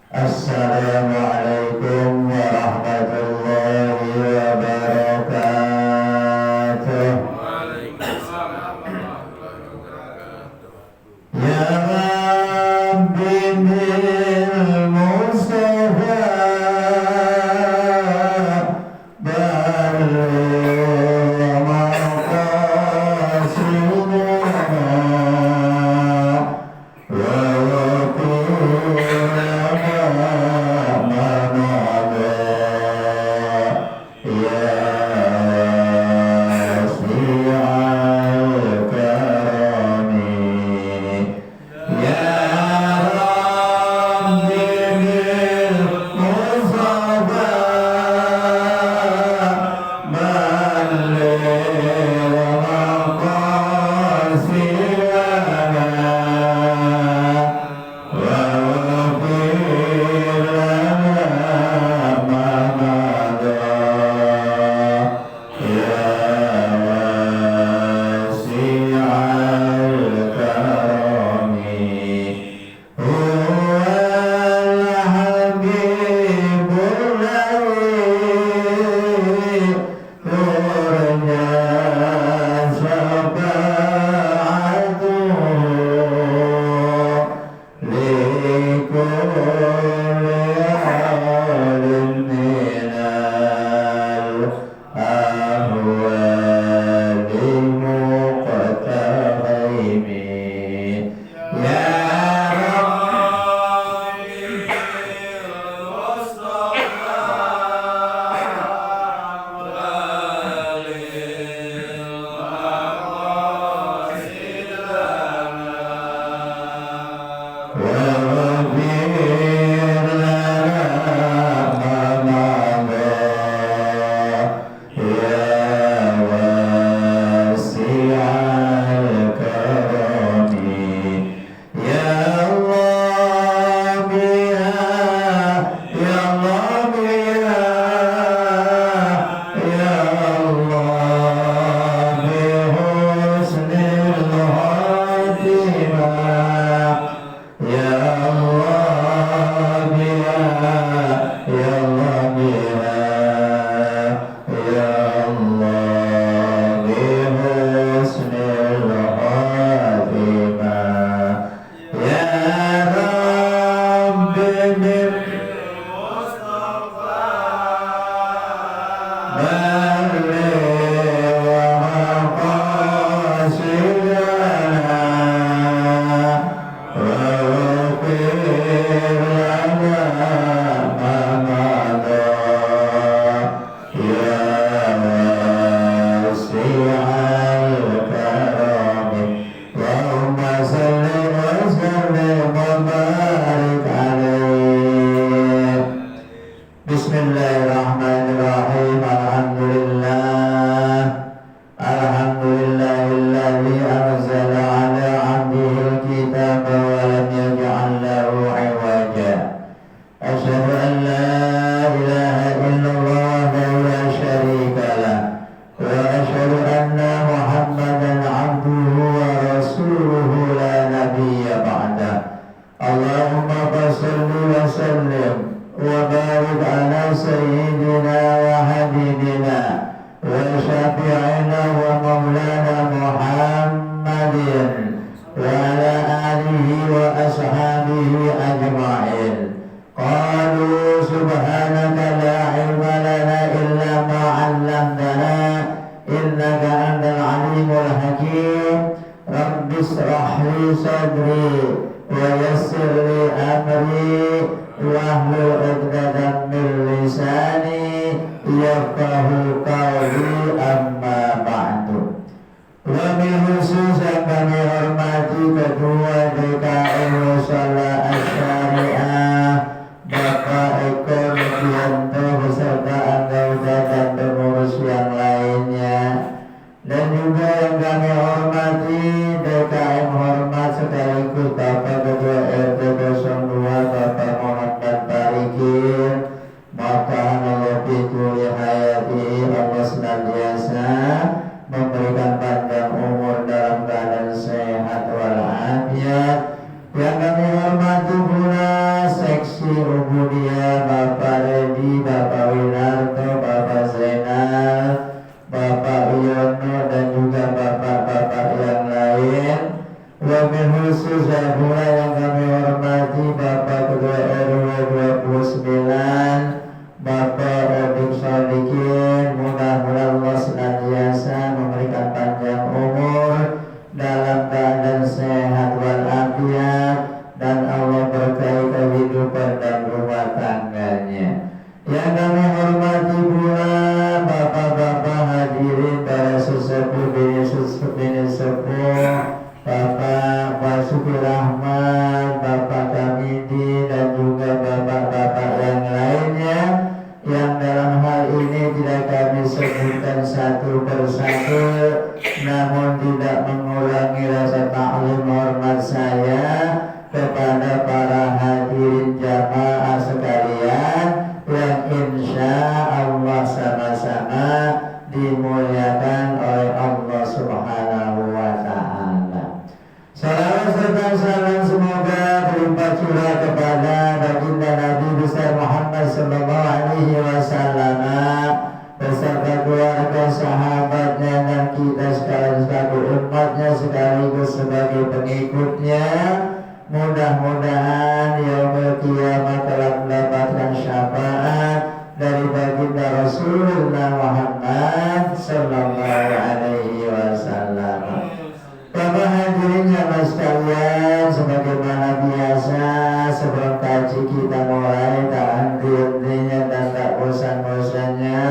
Assalamualaikum warahmatullahi wabarakatuh. Waalaikumsalam warahmatullahi wabarakatuh. Ya Rabbi bil Mustafa balligh maqasidana Bismillahirrahmanirrahim. Alhamdulillahilladzi anzala ala 'abdihil kitaba wa lam yaj'al lahu 'iwaja. Asyhadu an la ilaha illallah wahdahu la syarika lah wa asyhadu anna Muhammadan 'abduhu wa rasuluhu la nabiyya ba'da. Allahumma shalli wa sallim wa barik ala sayyidina wa habibina wa syafi'ina wa maulana Muhammadin wa ala alihi wa ashabihi ajma'in. Qalu subhanaka la ilma lana illa ma 'allamtana innaka antal alimul hakim. Rabbi ishrah li sadri wa yassir li amri wahlul 'uqdatam min lisani yafqahu qawli, amma ba'du. Wabil khusus yang kami hormati Ketua DKM Mushola Asy-Syariah Bapak Eko Rudianto beserta anggota dan pengurus yang lainnya, dan juga yang kami hormati DKM hormat sekaligus Bapak Ketua RT 02 Bapak Muhammad Parikir. Maka tuli hayati, Allah senantiasa memberikan panjang umur dalam keadaan sehat walafiat. Yang kami hormati pula seksi dan Allah berkahi kehidupan dan rumah tangganya. Yang kami hormati pula bapak-bapak hadirin, para sesepuh bini sepuh, Bapak Basuki Rahmat, Bapak Kamidi, dan juga bapak-bapak yang lainnya yang dalam hal ini tidak kami sebutkan satu persatu, namun tidak mengurangi rasa taklim hormat saya kepada para hadirin jamaah sekalian yang insya Allah sama-sama dimuliakan oleh Allah Subhanahu wa Ta'ala. Salawat serta salam semoga berlimpah curah kepada baginda Nabi besar Muhammad sallallahu alaihi wasallam beserta keluarga, sahabatnya, dan kita sekalian sebagai umatnya sekaligus sebagai pengikutnya. Mudah-mudahan yaumul qiyamah telah mendapatkan syafaat dari baginda Rasulullah Muhammad sallallahu alaihi wasallam. Bapak hadirin jamaah sekalian, sebagaimana biasa sebelum kaji kita mulai, tak henti-hentinya dan tak bosan-bosannya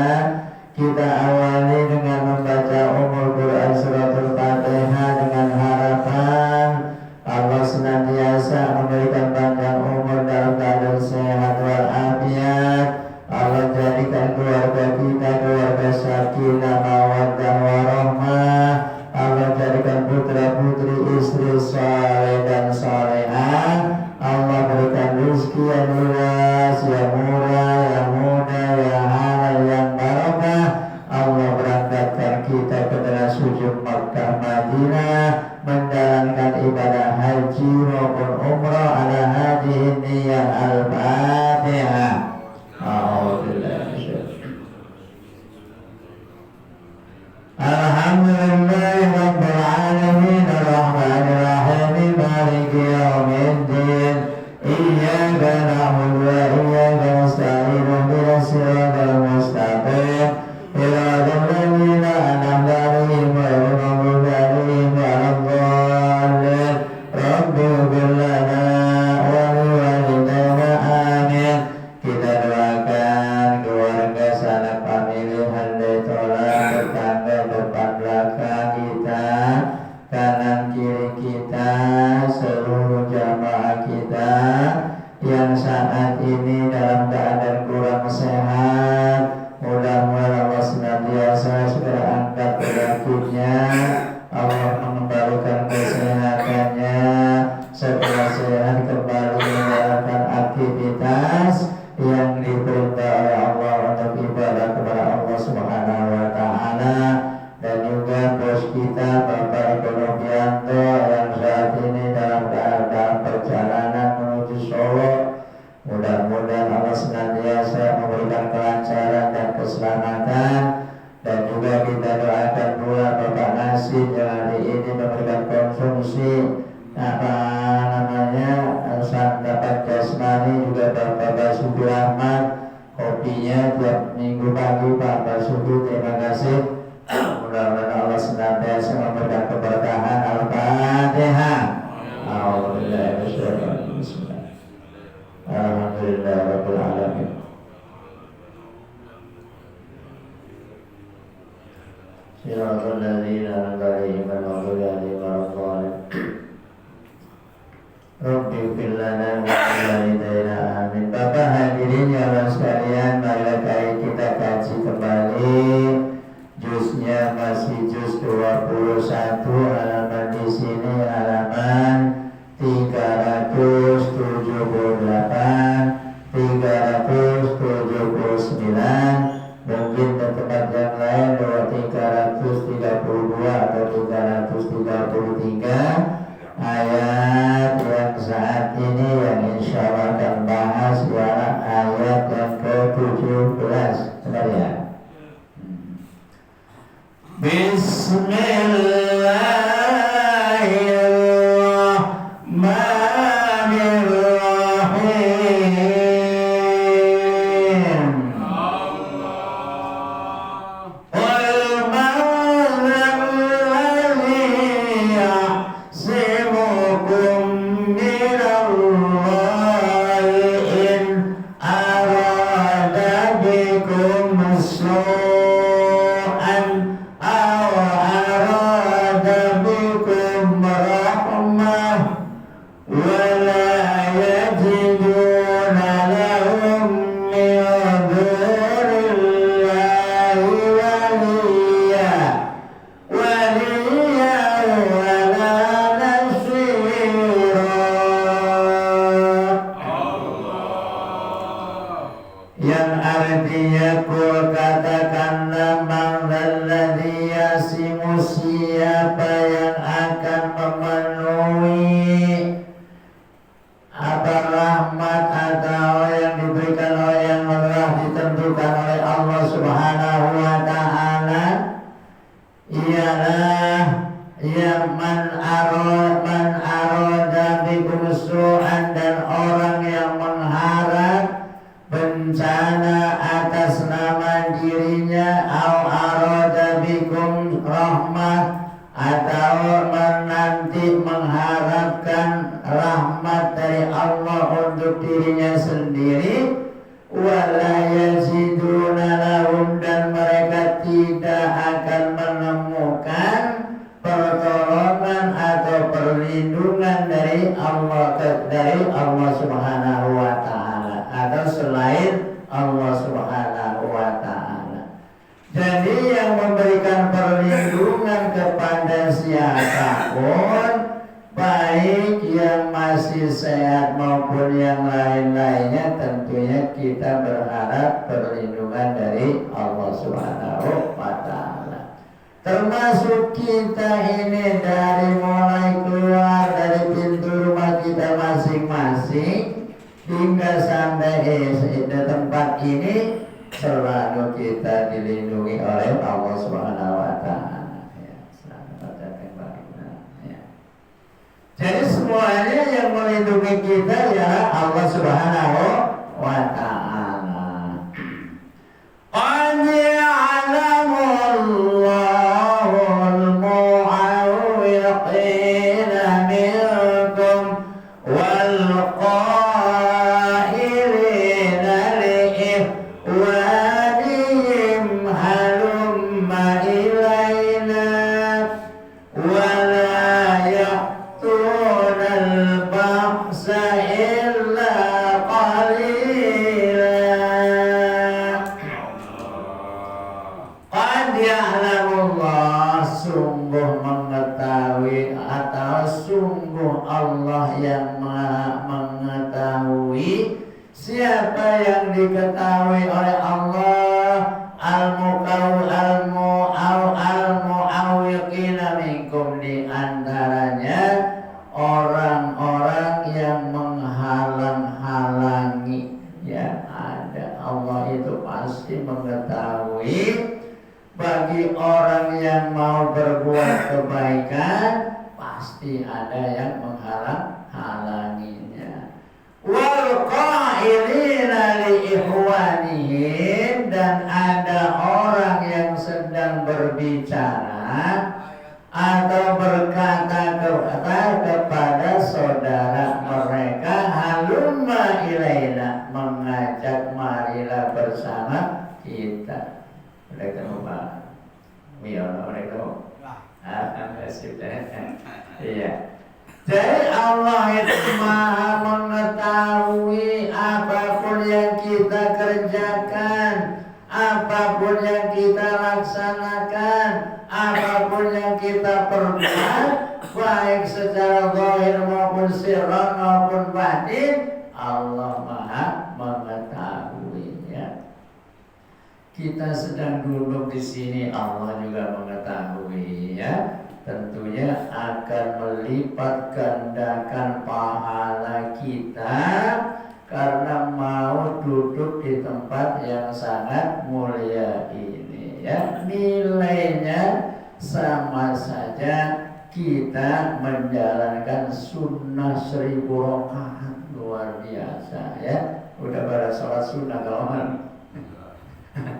kita awali dengan membaca Ummul Quran Suratul Fatihah dengan harapan Allah senantiasa memberikan panjang umur dalam keadaan sehat walafiat. Allah jadikan keluarga kita keluarga sakinah mawaddah warahmah. Allah jadikan putra-putri istri saleh dan salehah. Allah berikan rezeki yang luas, yang murah, yang mudah, yang halal, yang barokah. Allah berangkatkan kita ke tanah suci Makkah Madinah menjalankan ibadah haji maupun umrah ala hadhihi niyyah al-Fatihah. Alhamdulillahi rabbil alamin arrahmanir rahim maliki yaumiddin iyyaka na'budu wa iyyaka nasta'in ihdinas siratal mustaqim siratal ladzina an'amta 'alaihim ghairil maghdubi 'alaihim waladdallin rabbi ighfir lana wa liwalidayna amin. Kita doakan keluarga, sanak famili, handai tolak, tetangga, depan belakang kita, kanan kiri kita, seluruh jamaah kita yang saat ini dalam keadaan kurang sehat. Mudah-mudahan Allah senantiasa segera angkat penyakitnya, Allah mengembalikan kesehatannya, setelah sehat kembali menjalankan aktivitas yang diperintah oleh Allah untuk ibadah kepada Allah Subhanahu wa Ta'ala. Dan juga bos kita Bapak Ekonomianto yang saat ini dalam keadaan perjalanan menuju Solo, mudah-mudahan Allah senantiasa memberikan kelancaran dan keselamatan. Dan juga kita doakan pula Bapak Nasib yang hari ini memberikan konsumsi santapan jasmani, juga Bapak Basuki Rahmat kopinya tiap minggu pagi. Pak Basuki, terima kasih. Mudah-mudahan Allah senantiasa memberikan keberkahan. Al-Fatihah. Alhamdulillah rabbil alamin. Siratal ladzina an'amta 'alaihim ghairil maghdubi 'alaihim waladdallin. Rabbi ighfir lana wa liwalidayna amin. Bapak hadirin jamaah sekalian, marilah kita kaji kembali. Juznya masih juz 21, halaman di sini halaman 378, 379. Mungkin di tempat yang lain 332 atau 333 ayat yang saat ini yang insya Allah akan bahas ialah ayat yang ke-17. Benar ya? Bismillahirrahmanirrahim. Wal Allah untuk dirinya sendiri, wala yaziduna lahum, dan mereka tidak akan menemukan pertolongan atau perlindungan dari Allah Subhanahu wa taala atau selain Allah Subhanahu wa taala. Jadi yang memberikan perlindungan kepada siapapun, baik yang masih sehat maupun yang lain-lainnya, tentunya kita berharap perlindungan dari Allah Subhanahu wa taala. Termasuk kita ini dari mulai keluar dari pintu rumah kita masing-masing hingga sampai di tempat ini, selalu kita dilindungi oleh Allah Subhanahu wa taala. Jadi semuanya yang melindungi kita ya Allah Subhanahu wa ta'ala. Qad ya'lamu Allahul mu'awwiqina minkum wal qailina li'ikhwanihim halumma ilayna wala sungguh mengetahui atau sungguh Allah yang Maha mengetahui. Siapa yang diketahui oleh Allah? Al-mu'awwiqina minkum, di antaranya orang-orang yang menghalang-halangi. Ya, ada. Allah itu pasti mengetahui. Bagi orang yang mau berbuat kebaikan, pasti ada yang menghalang-halanginya. Wal qailina li ikhwanihim, dan ada orang yang sedang berbicara atau berkata kepada saudara mereka, halumma ilaina, mengajak marilah bersama kita. Mereka lupa, mereka iya. Jadi Allah itu Maha mengetahui apapun yang kita kerjakan, apapun yang kita laksanakan, apapun yang kita perbuat, baik secara zahir maupun sirran maupun batin, Allah Maha mengetahuinya. Kita sedang duduk di sini, Allah juga mengetahui, ya. Tentunya akan melipat gandakan pahala kita karena mau duduk di tempat yang sangat mulia ini, ya. Nilainya sama saja kita menjalankan sunnah 1000 rakaat, luar biasa, ya. Udah pada sholat sunnah kawan.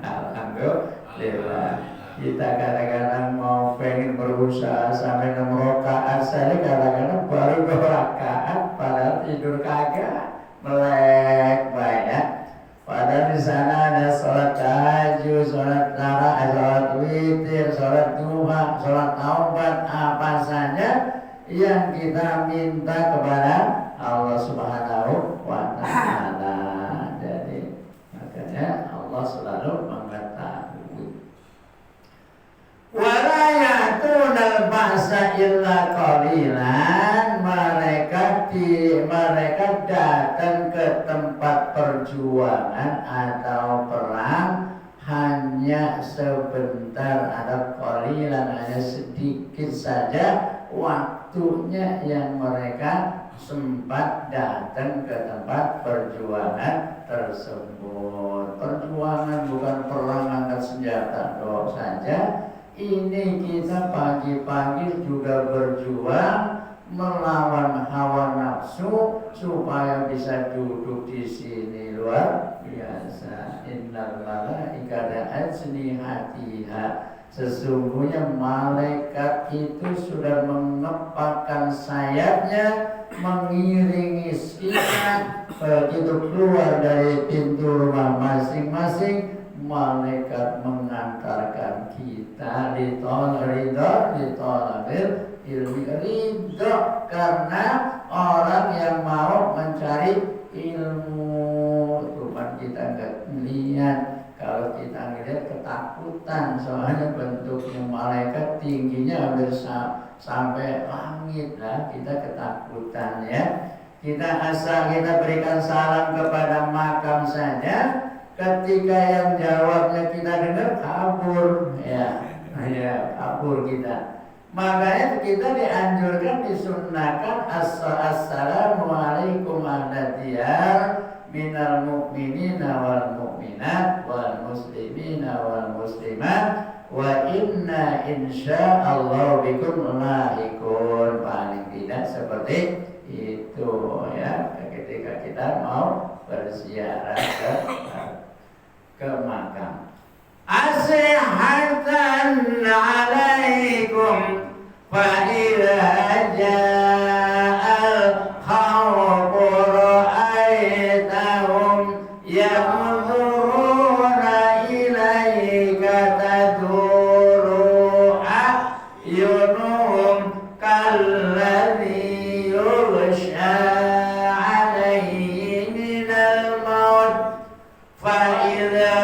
Alhamdulillah. Kita kadang-kadang mau pengen berusaha sampai 6 rakaat saja, kadang-kadang baru 2 rakaat, padahal tidur kagak, melek banyak. Padahal di sana ada sholat tahajud, sholat tarawih, sholat witir, sholat duha, sholat taubat, apa saja yang kita minta kepada Allah Subhanahu wa ta'ala. Jadi makanya Allah selalu mengetahui. Walayatunal ba'sa illa qalilan, mereka datang ke tempat perjuangan atau perang hanya sebentar, ada qalilan, hanya sedikit saja waktunya yang mereka sempat datang ke tempat perjuangan tersebut. Perjuangan bukan perang angkat senjata doang saja. Ini kita pagi-pagi juga berjuang melawan hawa nafsu supaya bisa duduk di sini, luar biasa. Innal malaikata ajnihatiha Sesungguhnya malaikat itu sudah mengepakkan sayapnya mengiringi kita begitu keluar dari pintu rumah masing-masing. Malaikat mengantarkan kita ditolak ridho karena orang yang mau mencari ilmu. Cuma kita nggak melihat. Kalau kita ngelihat ketakutan, soalnya bentuknya malaikat tingginya hampir sampai langit lah, kita ketakutan ya. Kita asal kita berikan salam kepada makam saja, ketika yang jawabnya kita dengar kabur ya, kabur kita. Makanya kita dianjurkan, disunnahkan assalamualaikum ahla diyar minal mu'minina wal mu'minat wal muslimina wal muslimat wa inna insyaallah bikum lahiqun. Paling tidak seperti itu ya, ketika kita mau berziarah ke makam. Asihatan alaikum fa idza ja'al khawfu ra'aitahum yanzuruna ilaika taduru a'yunuhum kalladhi yughsha alaihi minal maut fa idza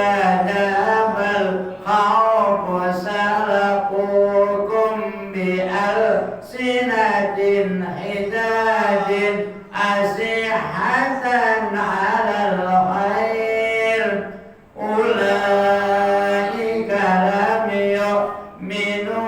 sinatin hidadin asihatan alal khair ulaika lam yu'minu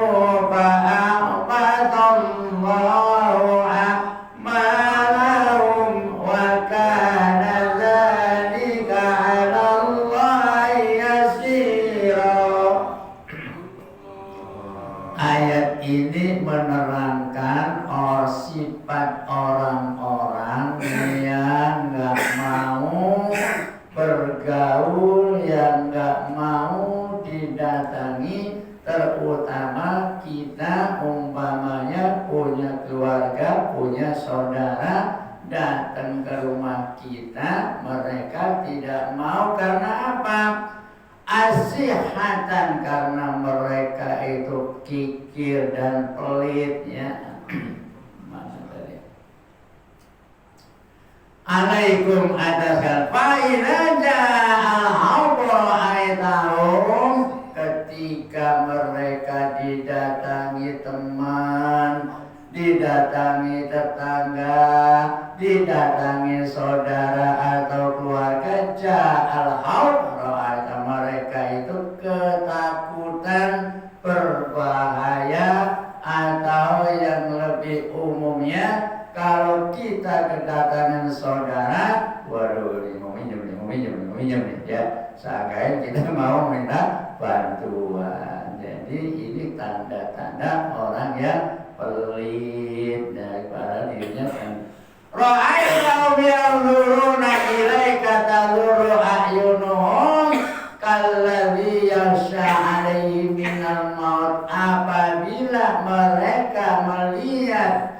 fa'abatallahu a'malahum wa kana dhalika 'ala Allahi yasira. Ayat ini menerangkan sifat orang-orang yang nggak mau bergaul, yang nggak mau didatangi, terutama kita umpamanya punya keluarga, punya saudara datang ke rumah kita, mereka tidak mau. Karena apa? Asihatan, karena mereka itu kikir dan pelit ya. Mana tadi? Alaikum ataskan fa'idza ja'al aitahum, ketika mereka didatangi teman, didatangi tetangga, didatangi saudara atau keluarga, ja'al mereka itu ketakutan, berbahaya, atau yang lebih umumnya kalau kita kedatangan saudara, waduh ini mau minjem ya, seakan kita mau minta bantuan. Jadi ini tanda-tanda orang yang pelit daripada dirinya kan. Ra'aitahum yanzuruna ilaika tadurru a'yunuhum kalladzi yaghsha 'alaihi minal maut. Apabila mereka melihat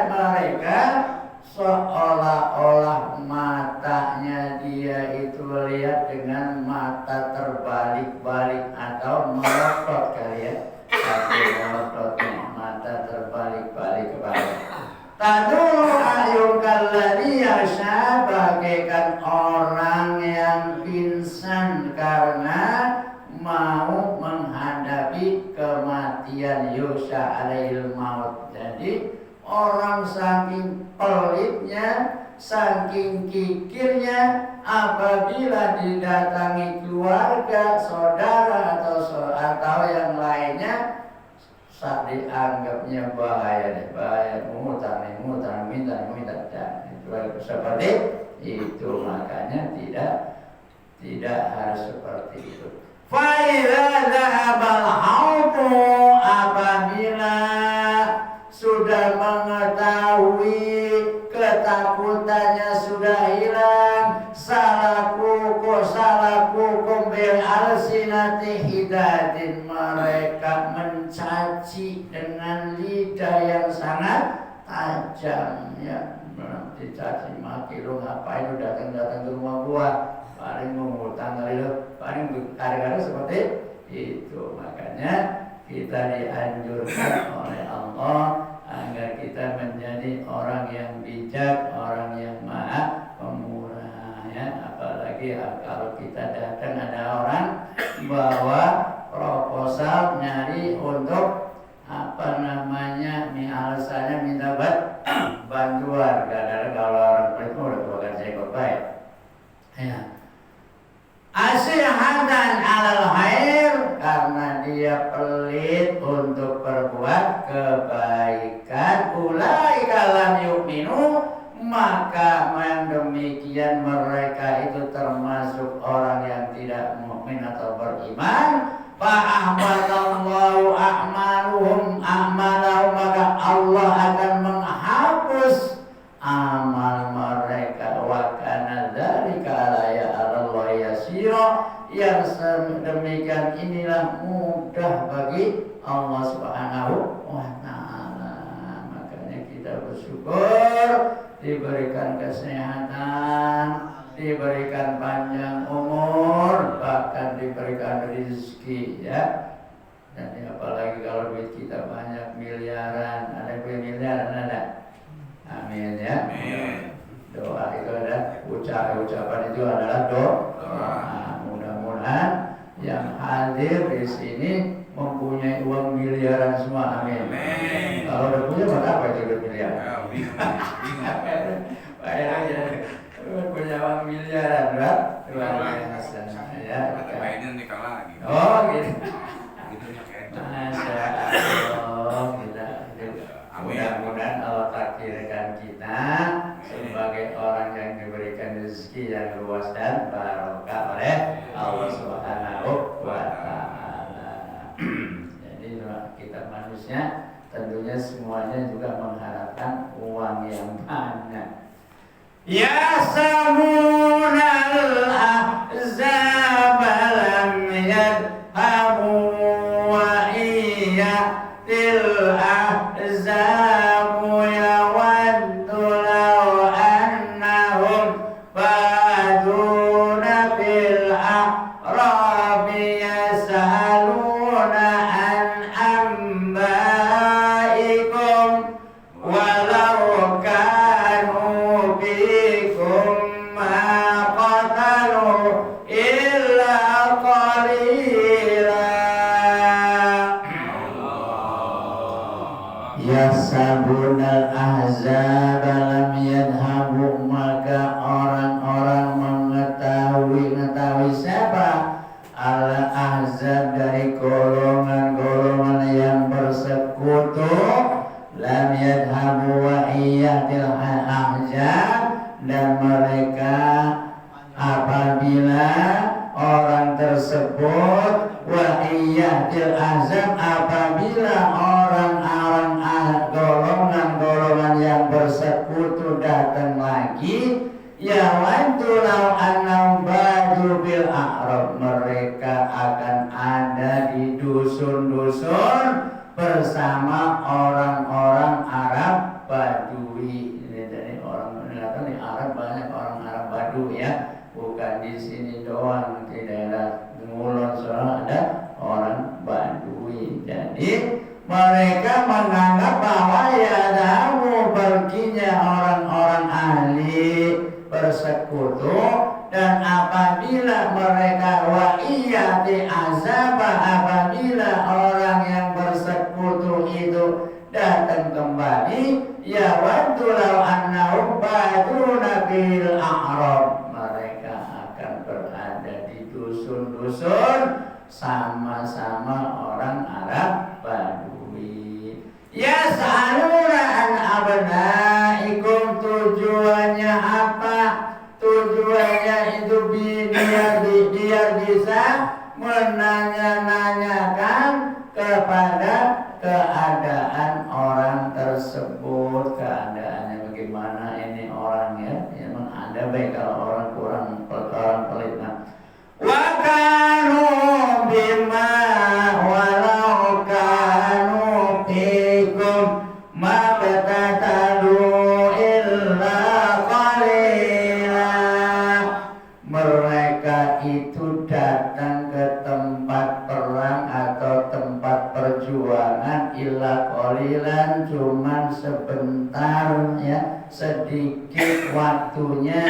mereka seolah-olah matanya dia itu lihat dengan mata terbalik-balik atau melotot kali ya, satu melototnya mata terbalik-balik ke bawah. Tadurru a'yun kalladzi yaghsha, bagaikan orang yang pingsan karena mau menghadapi kematian, yughsha alaihil maut. Jadi orang saking pelitnya, saking kikirnya, apabila didatangi keluarga, saudara atau yang lainnya, saat dianggapnya bahaya mutar minta seperti itu. Makanya tidak harus seperti itu. Fa'idza dhahabal khawfu, apabila sudah mengetahui ketakutannya sudah hilang, salakukum bil alsi alsinati hidatin, mereka mencaci dengan lidah yang sangat tajam ya. Dicaci maki, lu ngapain lu datang-datang ke rumah gua, paling mengutang kali lu, paling kadang-kadang seperti itu. Makanya kita dianjurkan oleh Allah agar kita menjadi orang yang bijak, orang yang maha pemurah ya. Apalagi kalau kita datang ada orang bawa proposal nyari untuk alasannya minta bantuan. Kadang-kadang kalau orang pelit udah bukan saya ikut baik ya. Asyhatan alal khair, karena dia pelit untuk berbuat kebaikan. Ulaika lam yu'minu, maka yang demikian mereka itu termasuk orang yang tidak mukmin atau beriman. Fa'ahbatallahu a'maluhum a'malahum, maka Allah akan menghapus amal mereka. Wa kana dzalika 'alallahi yasira, yang demikian inilah mudah bagi Allah Subhanahu wa ta'ala. Makanya kita bersyukur diberikan kesehatan, diberikan panjang umur, bahkan diberikan rezeki ya. Dan apalagi kalau duit kita banyak, miliaran, ada duit miliaran ada. Amin ya. Amin. Doa itu ada, ucapan itu adalah doa. Mudah-mudahan yang hadir di sini mempunyai uang miliaran semua. Amin. Amin. Kalau udah punya buat apa itu duit miliaran? Baik aja. Punya uang miliaran, kan? Luar biasa ya. Biden nikah lagi. Oh gitu. Gitunya kayak itu. Masya Allah, kita mudah-mudahan Allah takdirkan kita sebagai orang yang diberikan rezeki yang luas dan barokah oleh Allah Subhanahu wa ta'ala. Jadi kita manusia tentunya semuanya juga mengharapkan uang yang banyak. Yasabunal ahzab lam yadhabu wa iyatil ahzabu yawaddu law annahum baduna bil a'rabi yasaluna an ambaikum walau kanu bikum ma qatalu illa qalila. Yasabunal ahzab lam yadhabu, maka orang-orang mengetahui siapa? Al ahzab, dari golongan-golongan yang bersekutu. Lam yadhabu wa iyatil ahzab, dan mereka apabila orang tersebut wa iyatil ahzab, apabila orang-orang golongan-golongan yang bersekutu datang lagi, ya wantu law annahum badu bil a'rab, mereka akan ada di dusun-dusun bersama orang-orang Arab Badui. Jadi orang ini Arab, banyak orang Arab Badui ya, bukan di sini doang, di daerah Ngulon soalnya ada orang Badui. Jadi mereka menganggap bahwa ya damu perginya orang-orang ahli bersekutu, dan apabila mereka wa iyati azabah, apabila orang yang bersekutu itu datang kembali, ya waddu law annahum baduna bil a'rab, mereka akan berada di dusun-dusun sama-sama orang Arab Badui. Yas'aluna an abnaikum, tujuannya apa? Tujuannya itu biar bisa menanya-nanyakan kepada keadaan orang tersebut, keadaannya bagaimana ini orangnya. Memang ada baik kalau orang kurang, orang pelit. Wa kanu bi sedikit waktunya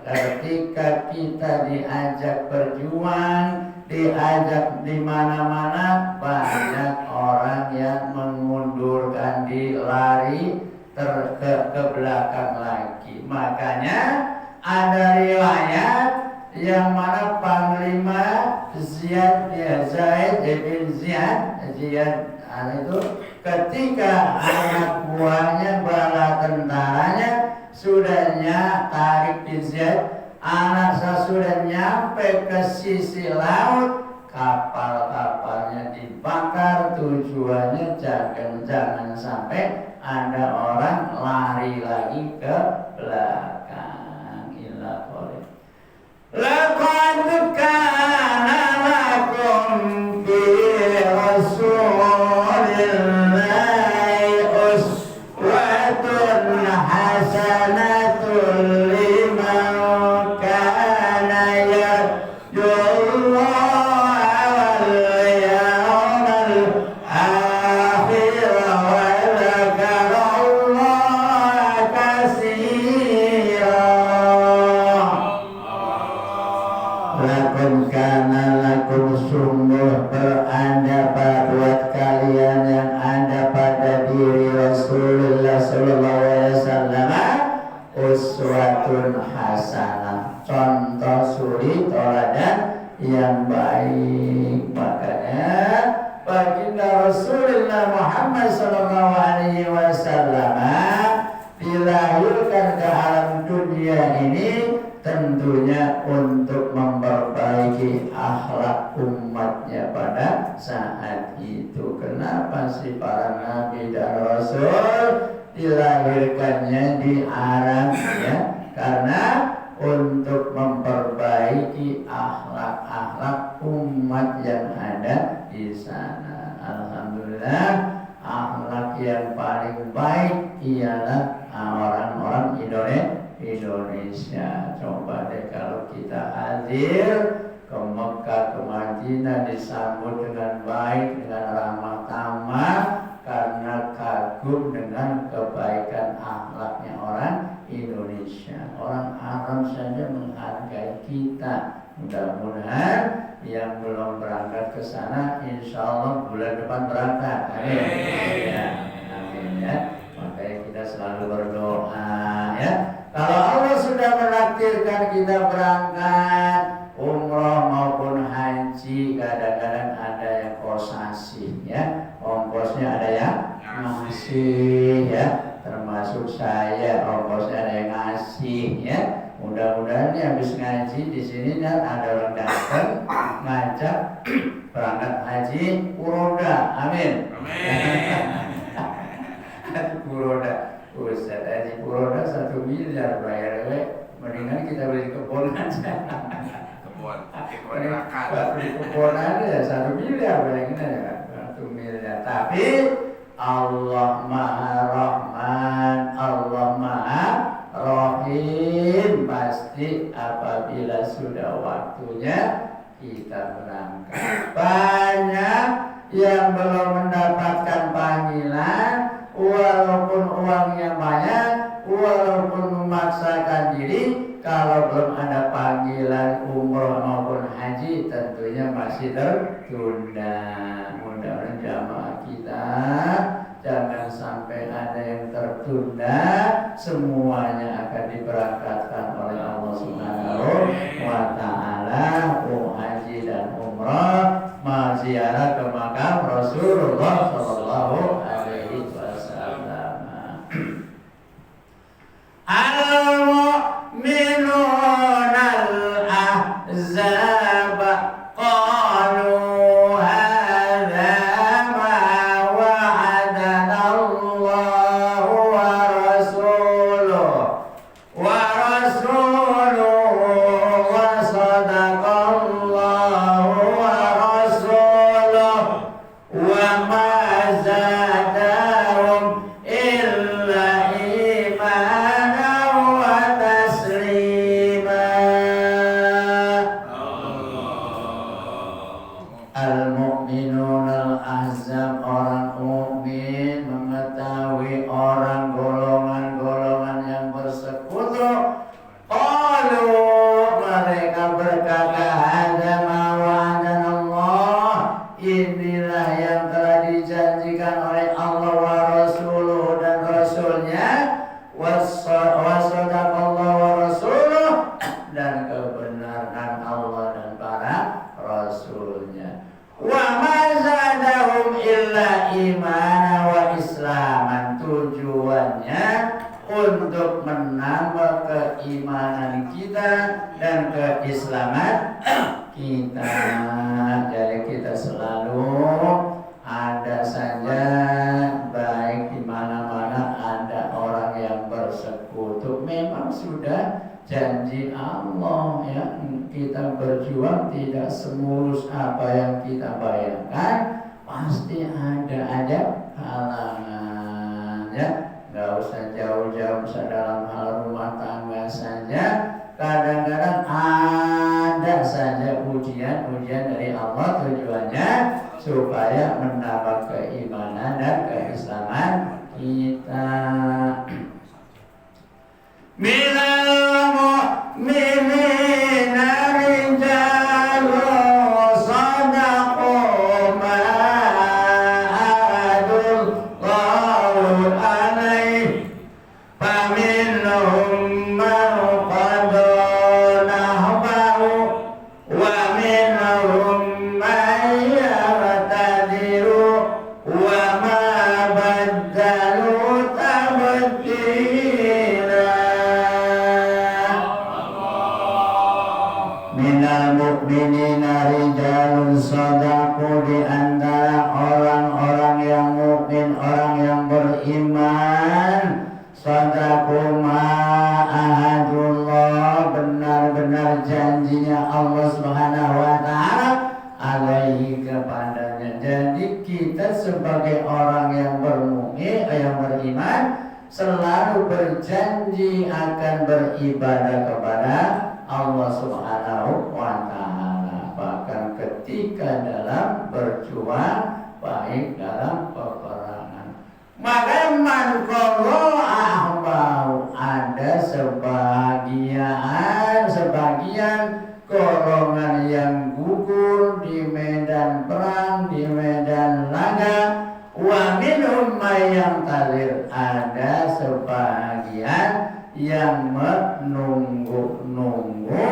ketika kita diajak berjuang, diajak di mana-mana, banyak orang yang mengundurkan diri, lari ke belakang lagi. Makanya ada riwayat yang mana Panglima Zaid bin Ziyad itu ketika anak buahnya bala tentaranya sudahnya tarik bin Ziyad, anak sudah nyampe ke sisi laut, kapal-kapalnya dibakar. Tujuannya jangan sampai ada orang lari lagi ke belakang. Illa boleh. Laqad kana lakum fi Rasulillahi uswatun hasanatun liman kana yarjullaha wal yawmal akhir wa dzakarallaha katsiran. Lakun kana lakum, sungguh berada buat kalian yang ada pada diri Rasulullah sallallahu alaihi wasallam uswatun hasanah, contoh suri teladan yang baik. Makanya baginda Rasulullah Muhammad sallallahu alaihi wasallam dilahirkan ke alam dunia ini tentunya untuk memperbaiki akhlak umatnya pada saat itu. Kenapa sih para nabi dan rasul dilahirkannya di Arab ya? Karena untuk memperbaiki akhlak-akhlak umat yang ada di sana. Alhamdulillah, akhlak yang paling baik ialah orang-orang Indonesia. Coba deh kalau kita hadir ke Mekah, ke Madinah, disambut dengan baik, dengan ramah tamah, karena kagum dengan kebaikan akhlaknya orang Indonesia. Orang Arab saja menghargai kita. Mudah-mudahan yang belum berangkat ke sana, insya Allah bulan depan berangkat. Amin. Ya, amin ya. Makanya kita selalu berdoa ya. Kalau Allah sudah menakdirkan kita berangkat umroh maupun haji, kadang-kadang ada yang kosasih ya, ongkosnya ada yang ngasih ya, termasuk saya ongkosnya ada yang ngasih ya. Mudah-mudahan nih habis ngaji di sini dan ada orang datang ngajak berangkat haji Puroda, amin. Haji Puroda, Ustaz haji Puroda 1 miliar bayar, mendingan kita beli kebun aja. Beli kebun aja 1 miliar bayangin aja, 1 miliar. Tapi Allah Maha Rahman, Allah Maha Rahim, pasti apabila sudah waktunya kita berangkat. Banyak yang belum mendapatkan panggilan, walaupun uangnya banyak, walaupun memaksakan diri, kalau belum ada panggilan umroh maupun haji, tentunya masih tertunda. Mudah-mudahan jamaah kita jangan sampai ada yang tertunda, semuanya akan diberangkatkan oleh Allah Subhanahu wa Ta'ala. Haji dan umrah, ziarah ke makam Rasulullah sallallahu alaihi wasallam. Al-mu'minuna al-ahzab qalu hadza ma wa'adana Allah wa rasuluhu wa sadaqallahu wa rasuluhu wa ma zada Wasadaqallahu wa rasuluh, dan kebenaran Allah dan para rasulnya. Wa ma zadahum illa imana wa islaman. Tujuannya untuk menambah keimanan kita dan keislaman kita. Jadi kita selalu ada saja, baik di mana-mana ada orang yang bersekutu. Memang sudah janji Allah ya, kita berjuang tidak semulus apa yang kita bayangkan, pasti ada halangan ya. Nggak usah jauh-jauh, dalam hal rumah tangga saja kadang-kadang ada saja ujian dari Allah. Tujuannya supaya menambah keimanan dan keislaman kita. Minal mu'minina rijalun sadaqu ma ahadullahu alaih, faminhum man qada nahbahu wa minhum man ya'tadiru wa ma baddalu tabdila. Minal mu'minina rijalun sadaqu, di antara orang-orang yang mukmin, orang yang beriman, sadaqu ma ahadullah, benar-benar janjinya Allah Subhanahu wa taala alaihi, kepadanya. Jadi kita sebagai orang yang bermukmin, yang beriman, selalu berjanji akan beribadah kepada Allah Subhanahu wa taala, bahkan ketika dalam berjuang, baik dalam peperangan. Maka man qadha ahbahu, ada sebagian golongan yang gugur di medan perang, di medan laga. Wa minhum may yamtalir, ada sebagian yang menunggu-nunggu.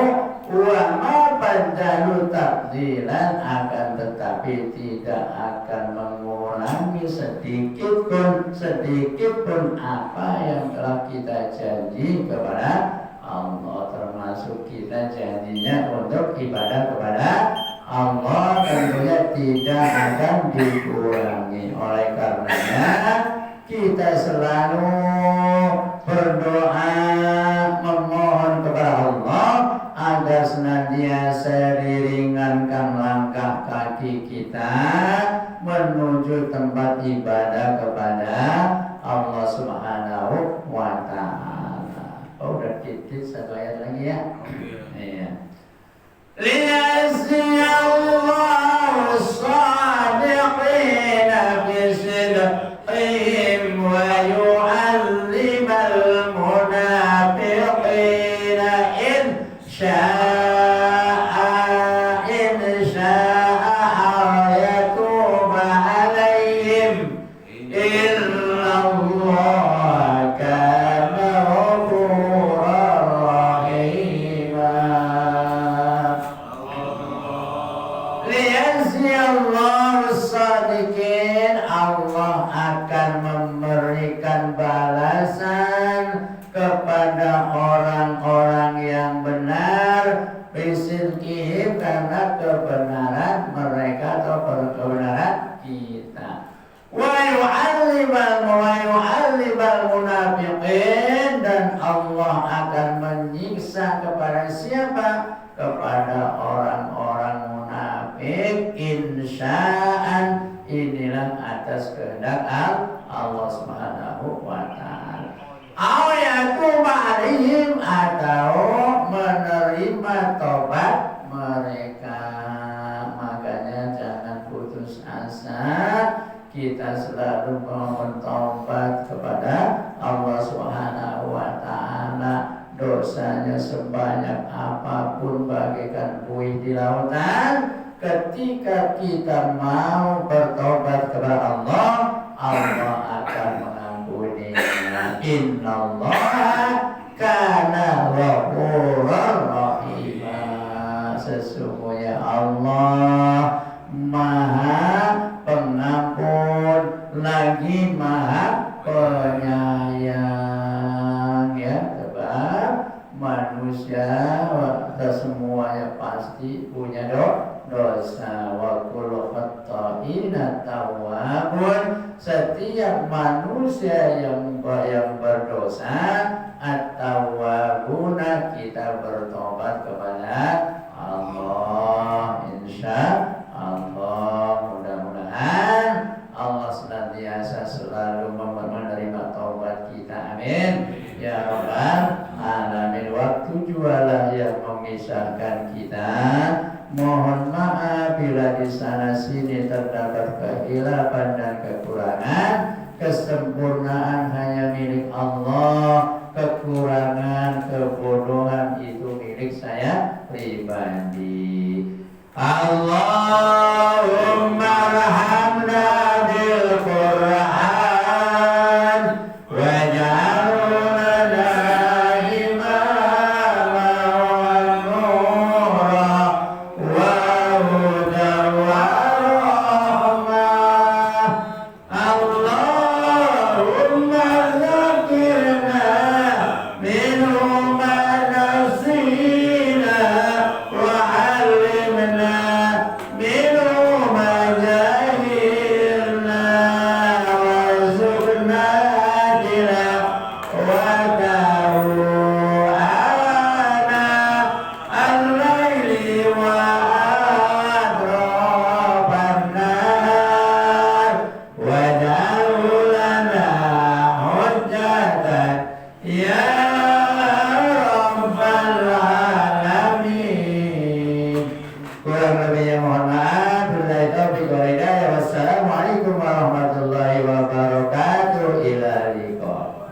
Wa ma badalu tabdilan, akan tetapi tidak akan mengurangi sedikit pun apa yang telah kita janji kepada Allah, termasuk kita janjinya untuk ibadah kepada Allah tentunya tidak akan dikurangi. Oleh karenanya kita selalu berdoa memohon kepada Allah agar senantiasa diringankan langkah kaki kita menuju tempat ibadah kepada Allah Subhanahu wa taala. Oh, udah titik satu ayat lagi ya. Iya. Liyaziyallahu as-sadiqina bi sidqihim wa yu'allimal munafiqina in sya'a yatuba alaihim innallaha kana ghafurar rahima. Liyaziyallahu as-sadiqin, Allah akan memberikan balasan kepada orang-orang yang benar, bisidqihim, karena kebenaran mereka atau kebenaran kita. Wa yu'allibal munafiqin, dan Allah akan menyiksa kepada siapa? Kepada orang-orang munafik, insya'an, inilah atas kehendak Allah Subhanahu wa taala. Ayatuba alaihim, atau menerima tobat mereka. Makanya jangan putus asa, kita selalu mohon tobat kepada Allah Subhanahu wa taala. Dosanya sebanyak apapun bagaikan buih di lautan, ketika kita mau bertobat kepada Allah, Allah akan mengampuninya. Innallaha kana ghafurur rahim. Sesungguhnya Allah Maha Pengampun lagi Maha Penyayang, ya. Sebab manusia semuanya pasti punya dosa. Wa kullu khata'ina tawwabun. Setiap manusia yang berdosa at-tawwabuna, kita bertobat kepada Allah. Insya Allah, mudah-mudahan Allah senantiasa selalu menerima taubat kita. Amin ya rabbal alamin. Waktu jualah yang memisahkan kita. Mohon maaf bila di sana sini terdapat kekhilafan dan kekurangan. Kesempurnaan hanya milik Allah. Kekurangan, kebodohan itu milik saya pribadi. Allahumma rahamna bil Qur'an waj'alna imama wa nura wa hudan wa rahmah. Allahumma zakirna minhu ma nasina wa 'allimna minhu ma jahilna warzuqna tilawatahu ana al-laili wa atrafan nahar waj'alhu lana hujjatan ya rabbal alamin. Kurang lebihnya mohon maaf. Billahi taufiq wal hidayah.